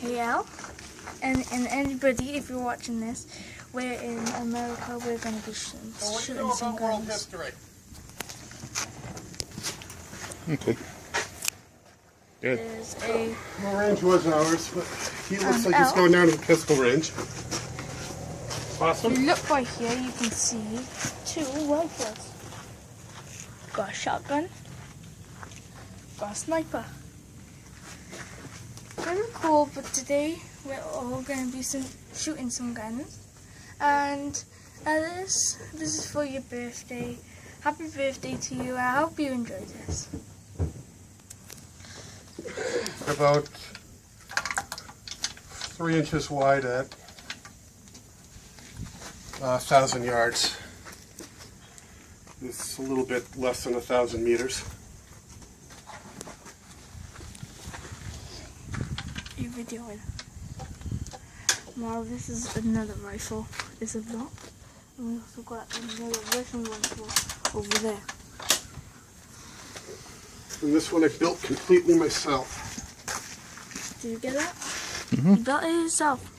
KL. And anybody, if you're watching this, we're in America, we're going to be shooting some guns. History? Okay. Good. There's a... The range was ours, but he looks like he's going down to the pistol range. Awesome. If you look right here, you can see 2 rifles. Got a shotgun, got a sniper. Very cool, but today we're all going to be shooting some guns. And Alice, this is for your birthday. Happy birthday to you. I hope you enjoy this. About 3 inches wide at 1,000 yards. It's a little bit less than 1,000 meters. You videoing. Now this is another rifle. It's a lot. And we also got another Russian rifle over there. And this one I built completely myself. Did you get that? Mm-hmm. You built it yourself.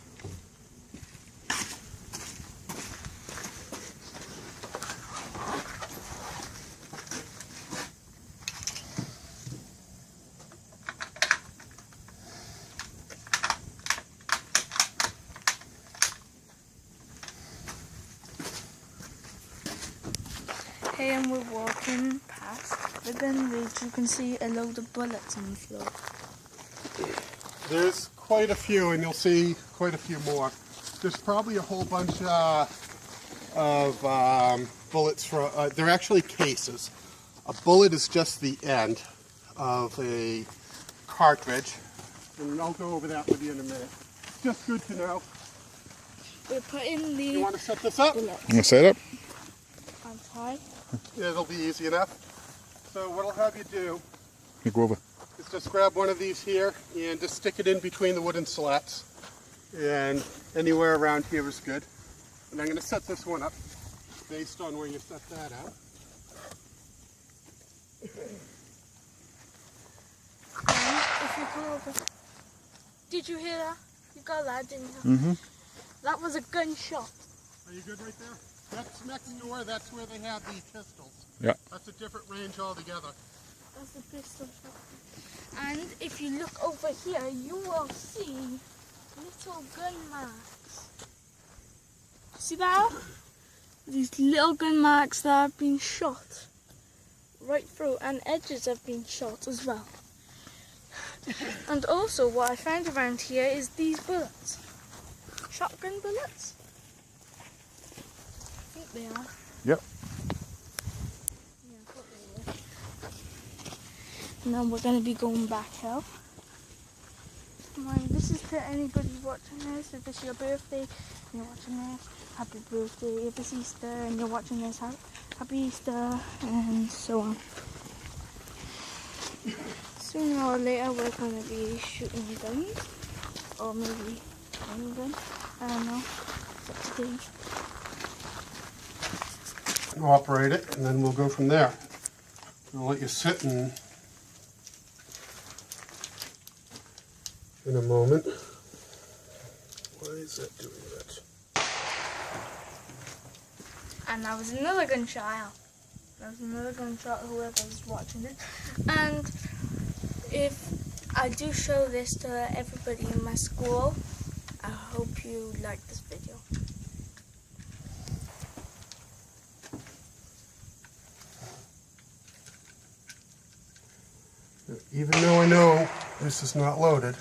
Hey, and we're walking past the gun range. You can see a load of bullets on the floor. There's quite a few, and you'll see quite a few more. There's probably a whole bunch of bullets for. They're actually cases. A bullet is just the end of a cartridge, and I'll go over that with you in a minute. Just good to know. We're putting the You want to set this up? bullets I'm gonna set up. on top. Yeah, it'll be easy enough. So what I'll have you do You go over. is just grab one of these here and just stick it in between the wooden slats. And anywhere around here is good. And I'm going to set this one up based on where you set that out. And if you come over, did you hear that? You got that, didn't you? Mm-hmm. That was a gunshot. Are you good right there? That's next door. That's where they have the pistols. Yeah. That's a different range altogether. That's a pistol shot. And if you look over here, you will see little gun marks. See that? These little gun marks that have been shot right through, and edges have been shot as well. And also what I found around here is these bullets. Shotgun bullets? I think they are. Yep. Yeah, I thought they were. Now we're going to be going back out. This is to anybody watching this. If it's your birthday and you're watching this, happy birthday. If it's Easter and you're watching this, happy Easter, and so on. Sooner or later we're going to be shooting guns, or maybe any gun, I don't know, it's up to Dave. I'll operate it, and then we'll go from there. I'll let you sit in a moment. Why is that doing that? And that was another gunshot out. That was another gunshot, whoever's watching it. And if I do show this to everybody in my school, I hope you like this video. Even though I know this is not loaded,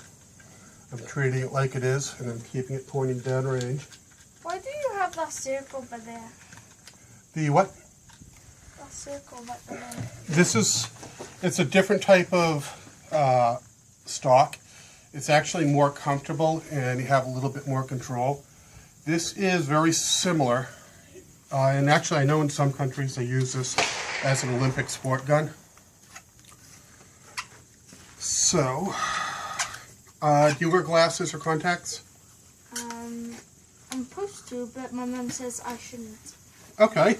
I'm treating it like it is, and I'm keeping it pointing down range. Why do you have that circle by there? The what? That circle right by there. It's a different type of stock. It's actually more comfortable, and you have a little bit more control. This is very similar, and actually I know in some countries they use this as an Olympic sport gun. So, do you wear glasses or contacts? I'm supposed to, but my mum says I shouldn't. Okay.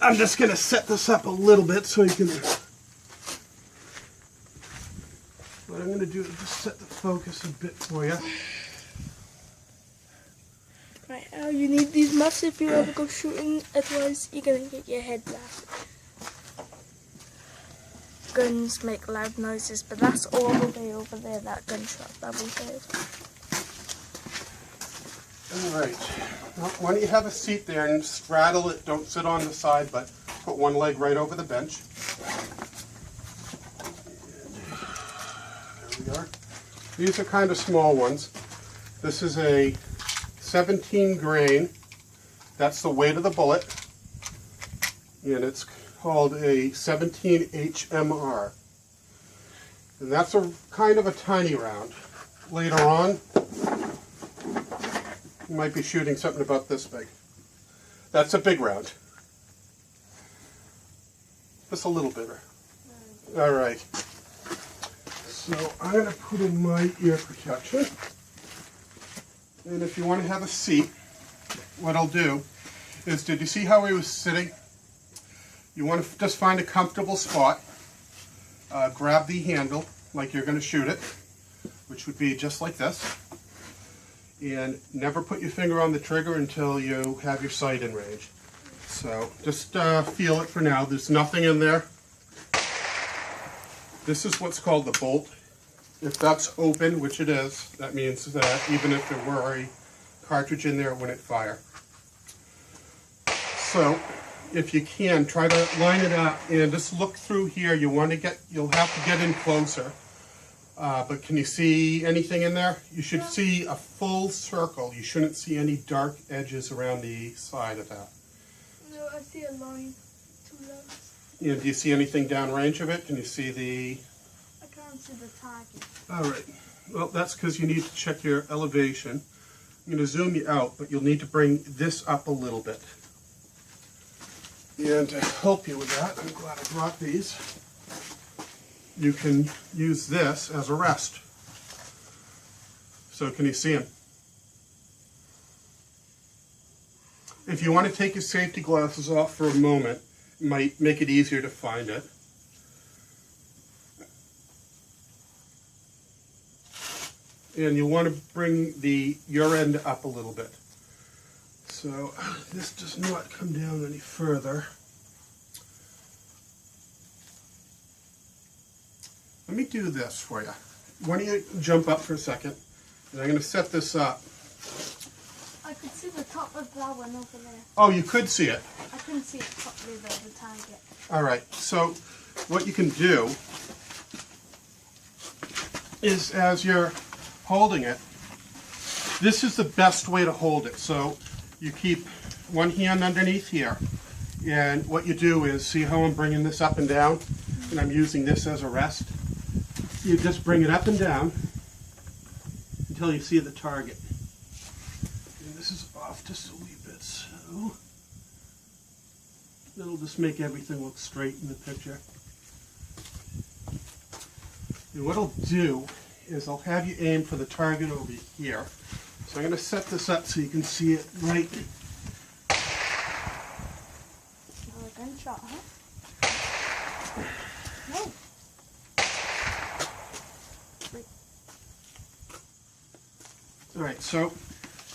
I'm just going to set this up a little bit so you can... What I'm going to do is just set the focus a bit for you. Right, Al, you need these muffs if you ever go shooting, otherwise you're gonna get your head blasted. Guns make loud noises, but that's all the way over there, that gunshot that we heard. Alright, well, why don't you have a seat there and straddle it, don't sit on the side, but put one leg right over the bench. And there we are. These are kind of small ones. This is a 17 grain, that's the weight of the bullet, and it's called a 17 HMR. And that's a kind of a tiny round. Later on, you might be shooting something about this big. That's a big round. Just a little bigger. All right. So I'm going to put in my ear protection. And if you want to have a seat, what I'll do is, did you see how he was sitting? You want to just find a comfortable spot. Grab the handle like you're going to shoot it, which would be just like this. And never put your finger on the trigger until you have your sight in range. So just feel it for now. There's nothing in there. This is what's called the bolt. If that's open, which it is, that means that even if there were a cartridge in there, it wouldn't fire. So, if you can, try to line it up and just look through here. You'll have to get in closer. But can you see anything in there? You should see a full circle. You shouldn't see any dark edges around the side of that. No, I see a line. 2 lines. Yeah, do you see anything downrange of it? Can you see the... I can't see the target. All right. Well, that's because you need to check your elevation. I'm going to zoom you out, but you'll need to bring this up a little bit. And to help you with that, I'm glad I brought these. You can use this as a rest. So can you see them? If you want to take your safety glasses off for a moment, it might make it easier to find it. And you want to bring your end up a little bit. So this does not come down any further. Let me do this for you. Why don't you jump up for a second? And I'm going to set this up. I could see the top of that one over there. Oh, you could see it. I couldn't see it properly though, the target. All right, so what you can do is, as you're holding it, this is the best way to hold it. So you keep one hand underneath here, and what you do is, see how I'm bringing this up and down, and I'm using this as a rest? You just bring it up and down until you see the target. And this is off just a wee bit, so it'll just make everything look straight in the picture. And what I'll do is I'll have you aim for the target over here. So I'm going to set this up so you can see it right. Another gunshot, huh? No. All right, so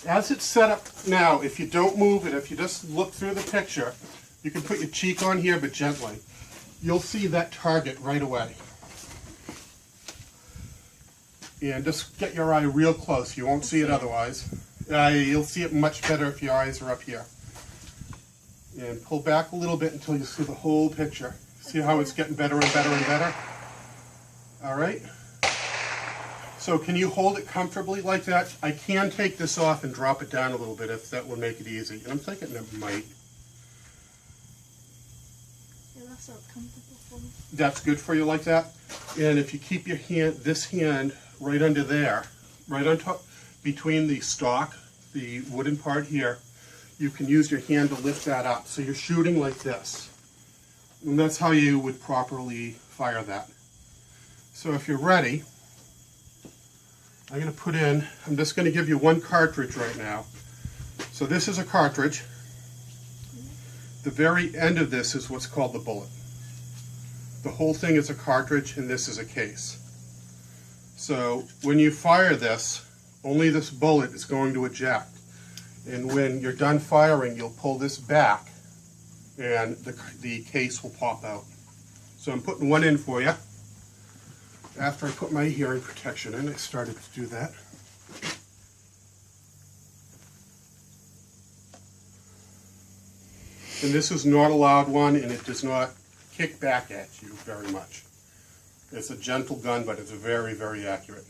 as it's set up now, if you don't move it, if you just look through the picture, you can put your cheek on here, but gently. You'll see that target right away. And just get your eye real close. You won't see it otherwise. You'll see it much better if your eyes are up here. And pull back a little bit until you see the whole picture. See how it's getting better and better and better? All right. So can you hold it comfortably like that? I can take this off and drop it down a little bit if that will make it easy. And I'm thinking it might. Yeah, that's not comfortable for me. That's good for you like that? And if you keep your hand, this hand right under there, right on top, between the stock, the wooden part here, you can use your hand to lift that up. So you're shooting like this. And that's how you would properly fire that. So if you're ready, I'm going to put in, I'm just going to give you one cartridge right now. So this is a cartridge. The very end of this is what's called the bullet. The whole thing is a cartridge and this is a case. So when you fire this, only this bullet is going to eject. And when you're done firing, you'll pull this back and the case will pop out. So I'm putting one in for you. After I put my hearing protection in, I started to do that. And this is not a loud one, and it does not kick back at you very much. It's a gentle gun, but it's very, very accurate.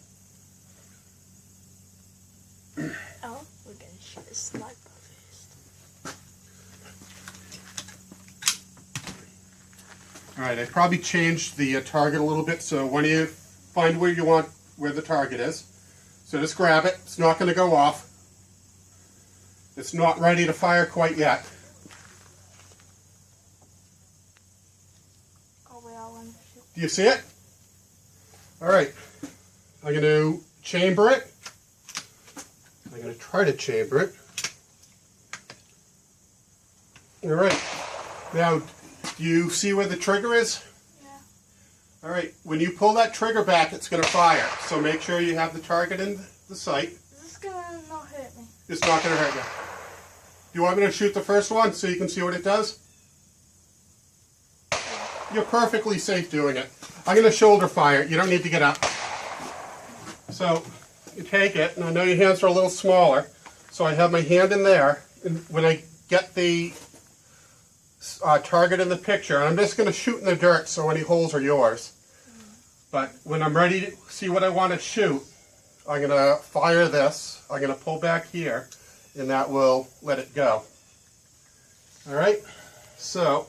Oh, we're gonna shoot a sniper first. Alright, I probably changed the target a little bit, so when you find where you want, where the target is, so just grab it. It's not going to go off. It's not ready to fire quite yet. Oh, we all want to shoot. Do you see it? Alright, I'm going to chamber it. I'm going to try to chamber it. Alright, now do you see where the trigger is? Yeah. Alright, when you pull that trigger back, it's going to fire. So make sure you have the target in the sight. Is this gonna not hurt me? It's not going to hurt you. Do you want me to shoot the first one so you can see what it does? You're perfectly safe doing it. I'm going to shoulder fire it. You don't need to get up. So you take it, and I know your hands are a little smaller, so I have my hand in there, and when I get the target in the picture, and I'm just going to shoot in the dirt so any holes are yours. But when I'm ready to see what I want to shoot, I'm going to fire this. I'm going to pull back here, and that will let it go. Alright, so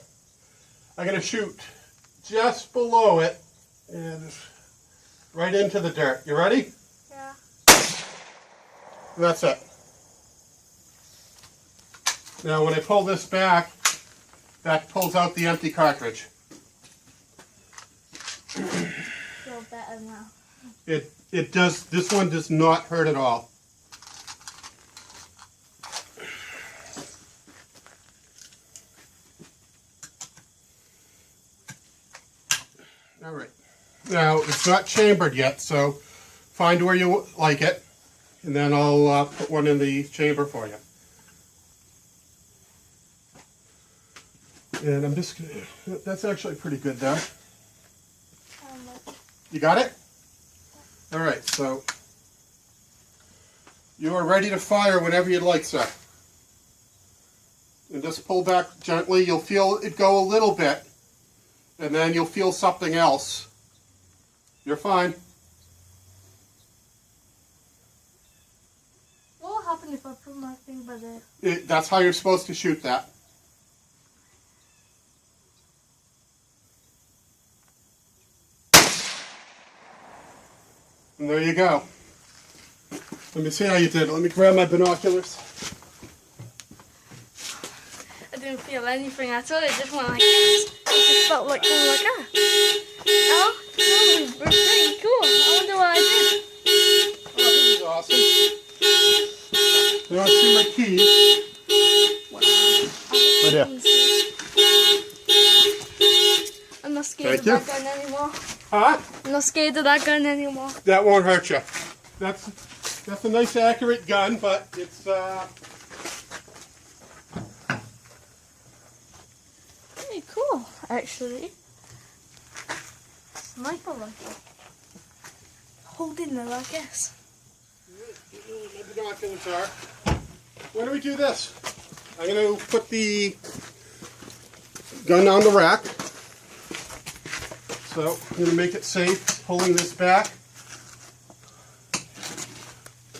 I'm going to shoot just below it and right into the dirt. You ready? Yeah. And that's it. Now when I pull this back, that pulls out the empty cartridge. Feel better now. It does, this one does not hurt at all. Alright. Now it's not chambered yet, so find where you like it, and then I'll put one in the chamber for you. And I'm just gonna, that's actually pretty good there. You got it? Alright, so you are ready to fire whenever you'd like, sir. And just pull back gently. You'll feel it go a little bit, and then you'll feel something else. You're fine. What will happen if I put my thing by there? That's how you're supposed to shoot that. And there you go. Let me see how you did. Let me grab my binoculars. I didn't feel anything at all. It just went like this. It just felt like going like that. Oh, that was pretty cool. I wonder what I did. Oh, this is awesome. You want to see my keys? Right here. I'm not scared Thank of that gun anymore. Huh? I'm not scared of that gun anymore. That won't hurt you. That's a nice accurate gun, but it's Pretty cool, actually. Sniper rifle. Holding it, I guess. my binoculars are. Why do we do this? I'm going to put the gun on the rack. So I'm going to make it safe, pulling this back.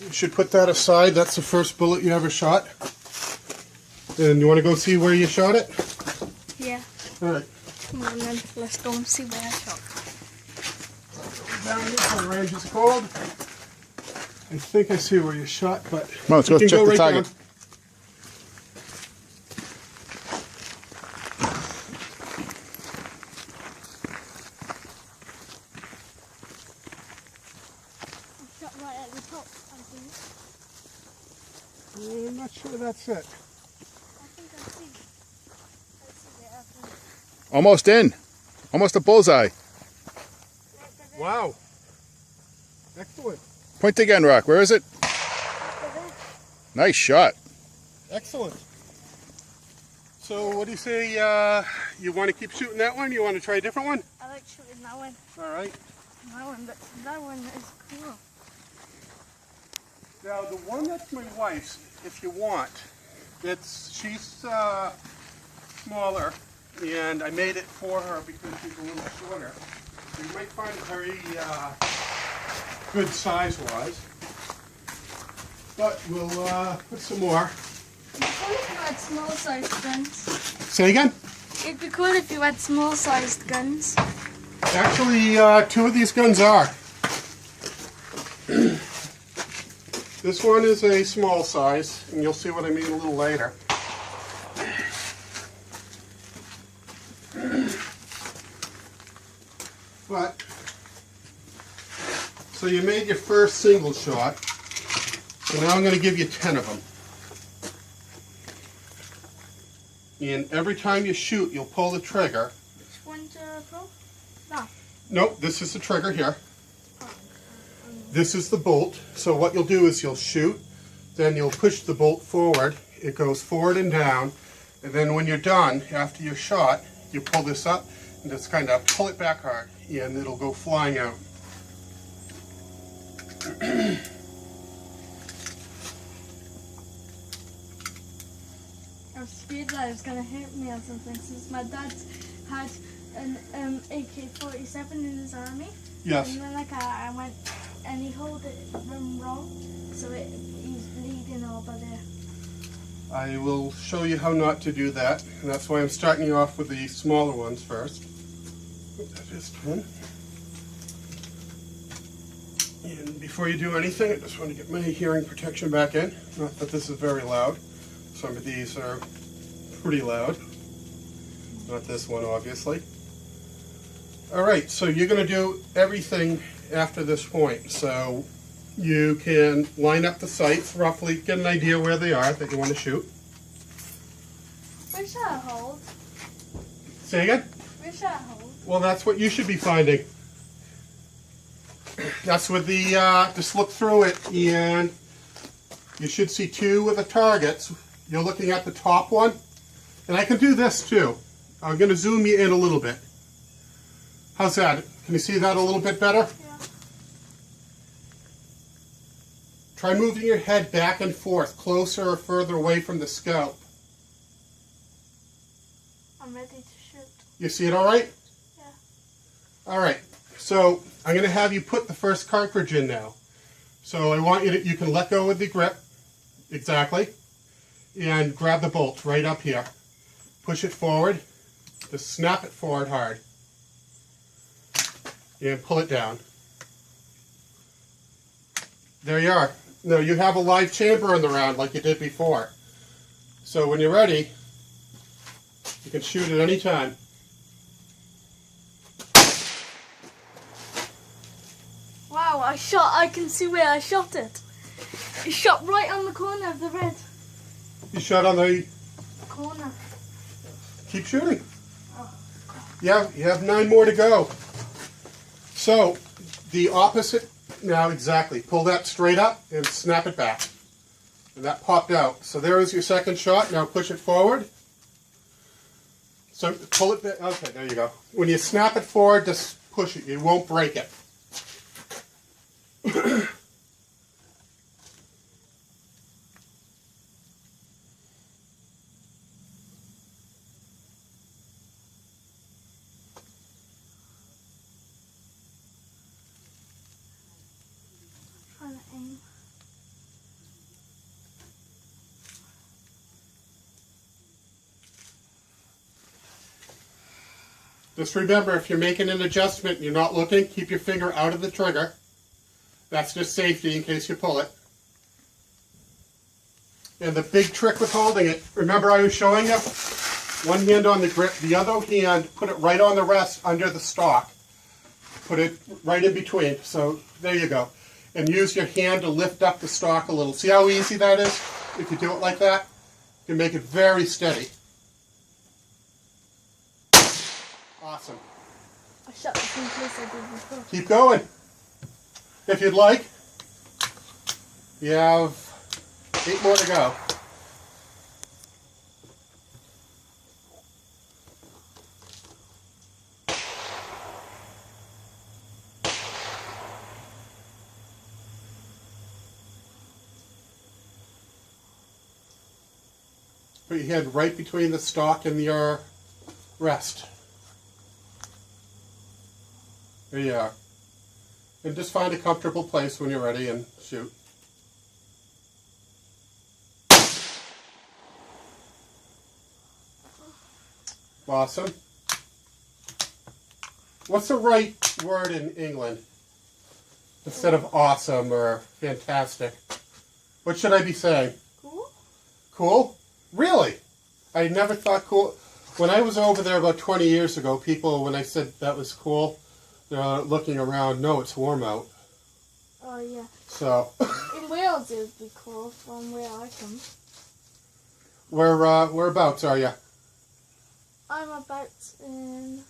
You should put that aside. That's the first bullet you ever shot. And you want to go see where you shot it? Yeah. Alright. Come on then, let's go and see where I shot. Down this one, range is cold. I think I see where you shot, but Come on, let's go you can check the right target. down. Shot right at the top, I think. I'm not sure that's it. I think I see. I see it, I think. Almost in. Almost a bullseye. Wow. Excellent. Point again, Rock. Where is it? Nice shot. Excellent. So what do you say, you want to keep shooting that one? You want to try a different one? I like shooting that one. All right. That one is cool. Now the one that's my wife's, if you want, she's smaller, and I made it for her because she's a little shorter. So you might find it very good size-wise. But we'll put some more. It'd be cool if you had small-sized guns. Say again? It'd be cool if you had small-sized guns. Actually, 2 of these guns are. This one is a small size, and you'll see what I mean a little later. But, so you made your first single shot, so now I'm going to give you 10 of them. And every time you shoot, you'll pull the trigger. Which one to pull? No. Nope, this is the trigger here. This is the bolt. So what you'll do is you'll shoot, then you'll push the bolt forward. It goes forward and down. And then when you're done, after your shot, you pull this up and just kind of pull it back hard, and it'll go flying out. I was scared that it was going to hit me or something, since my dad had an AK-47 in his army. Yes. And then I went and he held it wrong, so he's bleeding over there. I will show you how not to do that, and that's why I'm starting you off with the smaller ones first. That is 10. And before you do anything, I just want to get my hearing protection back in. Not that this is very loud. Some of these are pretty loud. Not this one, obviously. Alright, so you're going to do everything after this point. So you can line up the sights roughly, get an idea where they are that you want to shoot. Where should I hold? Say again? Where should I hold? Well, that's what you should be finding. That's with the, just look through it, and you should see 2 of the targets. You're looking at the top one. And I can do this too. I'm going to zoom you in a little bit. How's that? Can you see that a little bit better? Yeah. Try moving your head back and forth, closer or further away from the scope. I'm ready to shoot. You see it all right? Yeah. All right. So I'm going to have you put the first cartridge in now. So I want you to, you can let go of the grip. Exactly. And grab the bolt right up here. Push it forward. Just snap it forward hard. And pull it down. There you are. Now you have a live chamber in the round like you did before. So when you're ready, you can shoot at any time. Wow, I can see where I shot it. It shot right on the corner of the red. You shot on the... Corner. Keep shooting. Yeah, you have 9 more to go. So, the opposite, now exactly, pull that straight up and snap it back. And that popped out. So there is your second shot. Now push it forward. So pull it back. Okay, there you go. When you snap it forward, just push it. You won't break it. Trying to aim. Just remember, if you're making an adjustment and you're not looking, keep your finger out of the trigger. That's just safety in case you pull it. And the big trick with holding it, remember I was showing you? One hand on the grip, the other hand, put it right on the rest under the stock. Put it right in between. So there you go. And use your hand to lift up the stock a little. See how easy that is? If you do it like that, you can make it very steady. Awesome. I shot the same place I did before. Keep going. if you'd like. You have 8 more to go. Put your head right between the stalk and your rest. There you are. And just find a comfortable place when you're ready and shoot. Awesome. What's the right word in England instead of awesome or fantastic? What should I be saying? Cool. Cool? Really? I never thought cool. When I was over there about 20 years ago, people, when I said that was cool, they're looking around. No, it's warm out. Oh, yeah. So. In Wales, it would be cool from where I come. Whereabouts are you? I'm about in...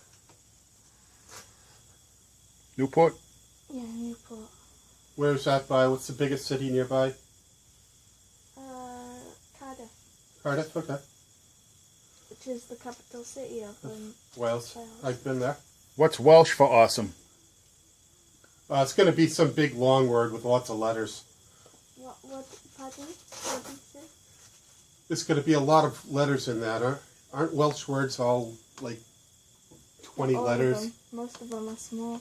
Newport? Yeah, Newport. Where's that by? What's the biggest city nearby? Cardiff, Cardiff, okay. which is the capital city of Wales. I've been there. What's Welsh for awesome? It's going to be some big long word with lots of letters. Pardon? What did you say? There's going to be a lot of letters in that. Aren't Welsh words all like 20 All of letters? them. Most of them are small.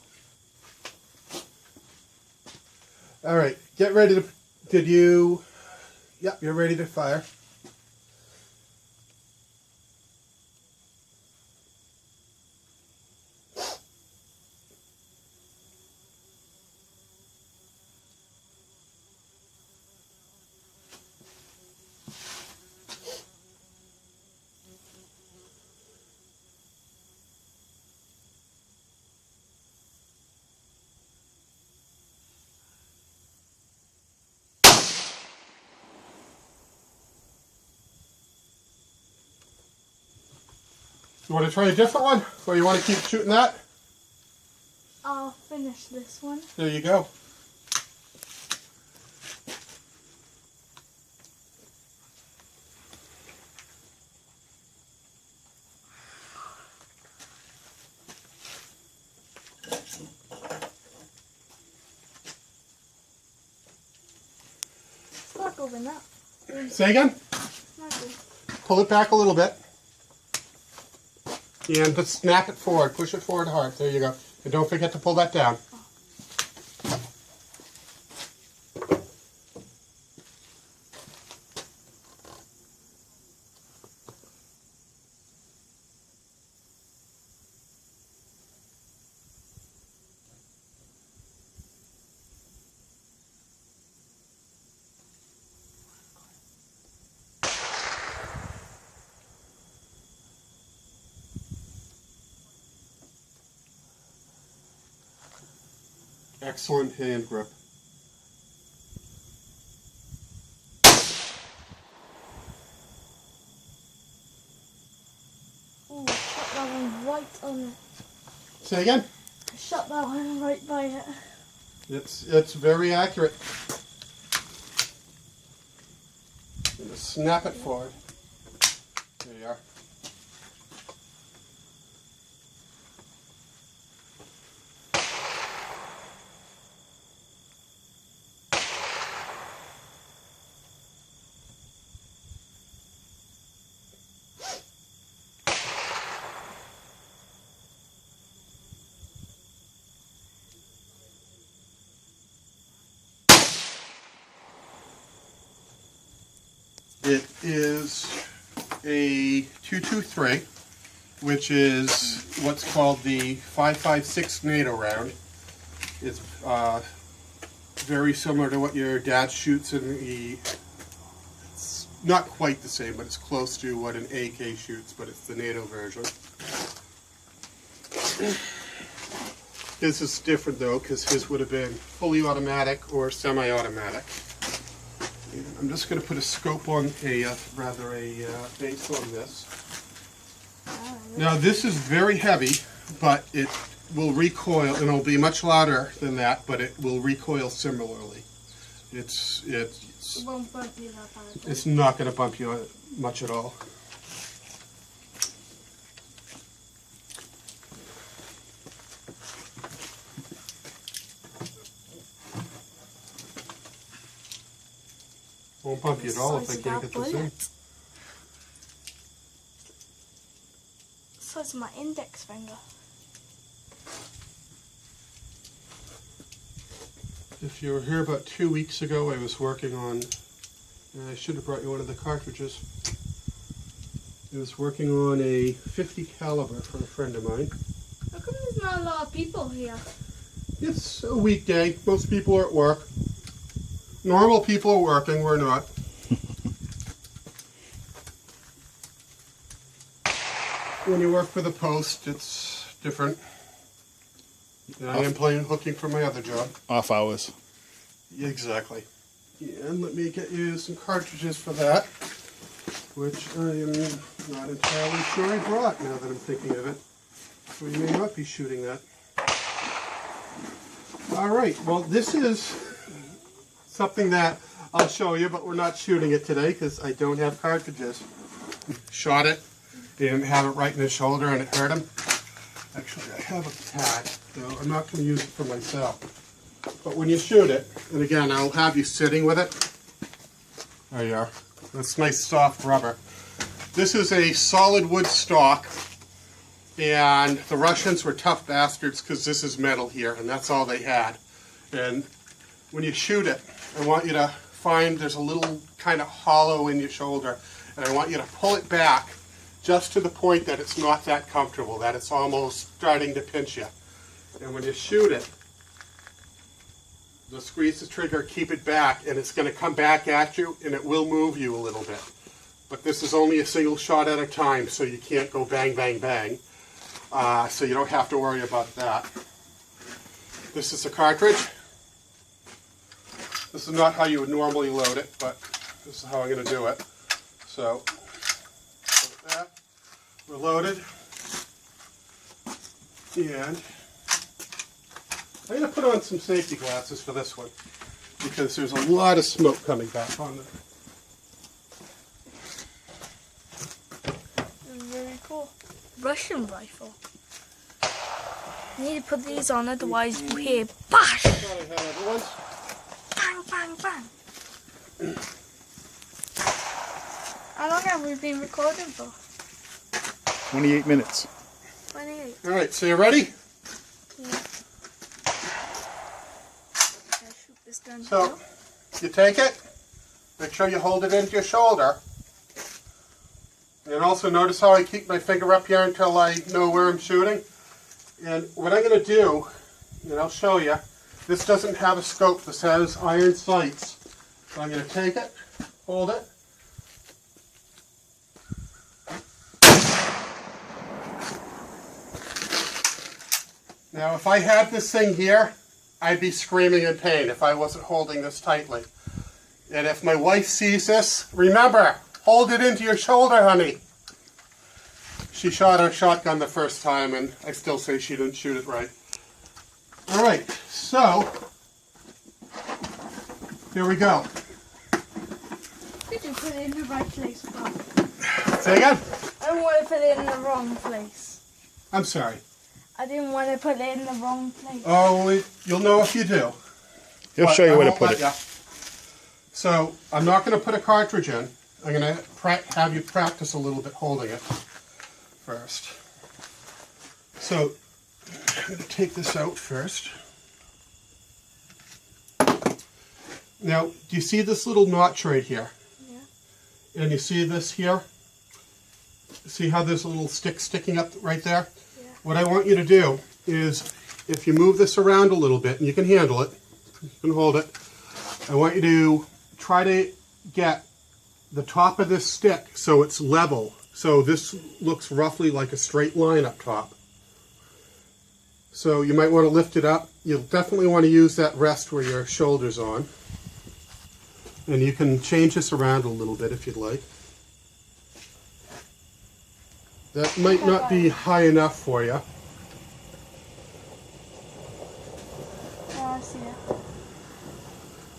All right, get ready to. Did you? Yep, you're ready to fire. You want to try a different one, or you want to keep shooting that? I'll finish this one. There you go. It's not good enough. Say again? Not good. Pull it back a little bit. And just snap it forward. Push it forward hard. There you go. And don't forget to pull that down. Excellent hand grip. Ooh, I shot that one right on it. Say again? I shot that one right by it. It's very accurate. And just snap it forward. There you are. It is a 223, which is what's called the 5.56 NATO round. It's very similar to what your dad shoots in the. It's not quite the same, but it's close to what an AK shoots, but it's the NATO version. This is different though, because his would have been fully automatic or semi-automatic. I'm just going to put a scope on a base on this. Now this is very heavy, but it will recoil, and it'll be much louder than that, but it will recoil similarly. It won't bump you that bad. It's not going to bump you much at all. Won't bump you at all if I can't get this in. So it's my index finger. If you were here about 2 weeks ago, I was working on, and I should have brought you one of the cartridges. I was working on a .50 caliber for a friend of mine. How come there's not a lot of people here? It's a weekday. Most people are at work. Normal people are working. We're not. When you work for the post, it's different. And I am looking for my other job. Off hours. Exactly. And let me get you some cartridges for that, which I am not entirely sure I brought now that I'm thinking of it. So you may not be shooting that. All right, well this is something that I'll show you, but we're not shooting it today because I don't have cartridges. Shot it, didn't have it right in the shoulder and it hurt him. Actually, I have a pad, so I'm not going to use it for myself. But when you shoot it, and again, I'll have you sitting with it. There you are. That's nice soft rubber. This is a solid wood stock, and the Russians were tough bastards because this is metal here, and that's all they had. And when you shoot it, I want you to find there's a little kind of hollow in your shoulder, and I want you to pull it back just to the point that it's not that comfortable, that it's almost starting to pinch you. And when you shoot it, just squeeze the trigger, keep it back, and it's going to come back at you, and it will move you a little bit. But this is only a single shot at a time, so you can't go bang, bang, bang. So you don't have to worry about that. This is a cartridge. This is not how you would normally load it, but this is how I'm going to do it. So, like that. We're loaded. And I'm going to put on some safety glasses for this one, because there's a lot of smoke coming back on it. Very cool. Russian rifle. You need to put these on, otherwise you hear bash! Bang, bang, bang! How long have we been recording for? 28 minutes. 28. Alright, so you ready? Yeah. Gotta shoot this gun So, now. you take it, make sure you hold it into your shoulder. And also notice how I keep my finger up here until I know where I'm shooting. And what I'm going to do, and I'll show you, this doesn't have a scope, this has iron sights. So I'm going to take it, hold it. Now if I had this thing here, I'd be screaming in pain if I wasn't holding this tightly. And if my wife sees this, remember, hold it into your shoulder, honey. She shot her shotgun the first time, and I still say she didn't shoot it right. All right, so here we go. Did you put it in the right place, Bob? Say again? I don't want to put it in the wrong place. I'm sorry. I didn't want to put it in the wrong place. Oh, you'll know if you do. He'll But show you I where to won't put let it. ya. So I'm not going to put a cartridge in. I'm going to have you practice a little bit holding it first. So I'm going to take this out first. Now, do you see this little notch right here? Yeah. And you see this here? See how there's a little stick sticking up right there? Yeah. What I want you to do is, if you move this around a little bit, and you can handle it, you can hold it, I want you to try to get the top of this stick so it's level. So this looks roughly like a straight line up top. So you might want to lift it up. You'll definitely want to use that rest where your shoulder's on. And you can change this around a little bit if you'd like. That might not be high enough for you.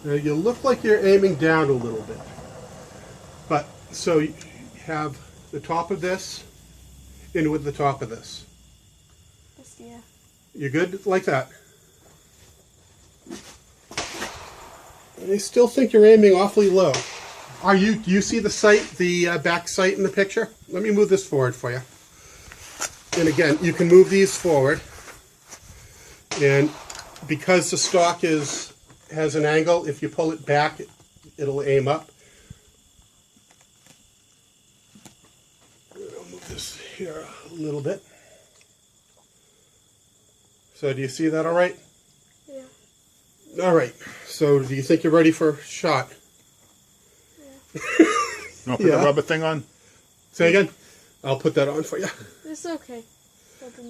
Now you look like you're aiming down a little bit. But, so you have the top of this in with the top of this. Yeah. You good like that? And I still think you're aiming awfully low. Do you see the sight, the back sight in the picture? Let me move this forward for you. And again, you can move these forward. And because the stock has an angle, if you pull it back, it'll aim up. I'll move this here a little bit. So do you see that all right? Yeah. All right. So do you think you're ready for a shot? You want to put the rubber thing on? Say again? I'll put that on for you. It's okay.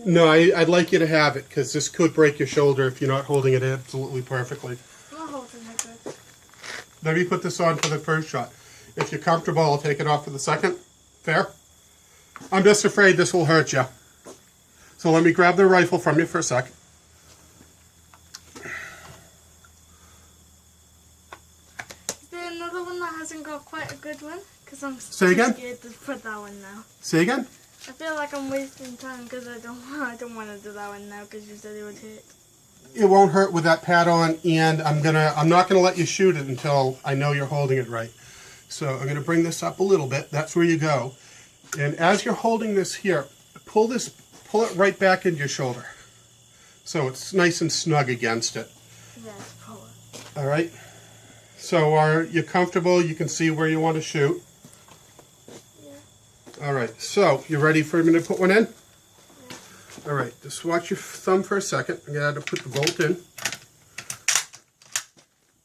No, I'd like you to have it because this could break your shoulder if you're not holding it absolutely perfectly. I'm not holding it good. Let me put this on for the first shot. If you're comfortable, I'll take it off for the second. Fair? I'm just afraid this will hurt you. So let me grab the rifle from you for a sec. Is there another one that hasn't got quite a good one? Because I'm Say again? scared to put that one now. Say again? I feel like I'm wasting time because I don't want to do that one now because you said it would hurt. It won't hurt with that pad on, and I'm not gonna let you shoot it until I know you're holding it right. So I'm gonna bring this up a little bit. That's where you go. And as you're holding this here, pull it right back into your shoulder. So it's nice and snug against it. Yes, pull it. All right. So are you comfortable? You can see where you want to shoot. Yeah. All right. So you ready for me to put one in? Yeah. All right. Just watch your thumb for a second. I'm gonna have to put the bolt in.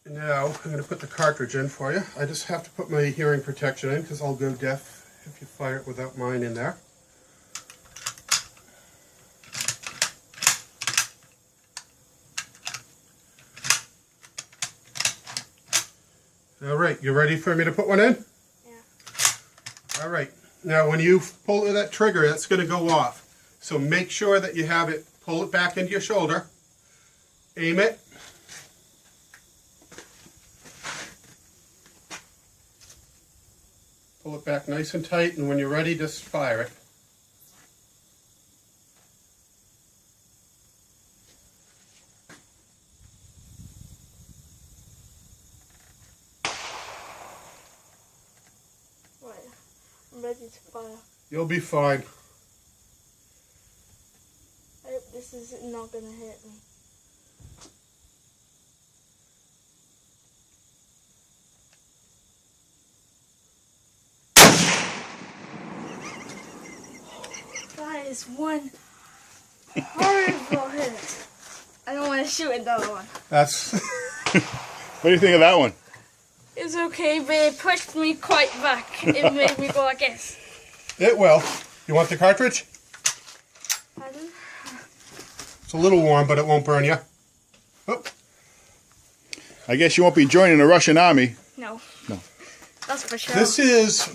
And now I'm gonna put the cartridge in for you. I just have to put my hearing protection in because I'll go deaf if you fire it without mine in there. All right, you ready for me to put one in? Yeah. All right. Now, when you pull that trigger, that's going to go off. So make sure that you have it, pull it back into your shoulder, aim it. Pull it back nice and tight, and when you're ready, just fire it. Right. I'm ready to fire. You'll be fine. I hope this is not going to hurt me. That is one horrible hit. I don't want to shoot another one. That's... What do you think of that one? It's okay, but it pushed me quite back. It made me go like this. It will. You want the cartridge? Pardon? It's a little warm, but it won't burn you. Oh. I guess you won't be joining the Russian army. No. No. That's for sure. This is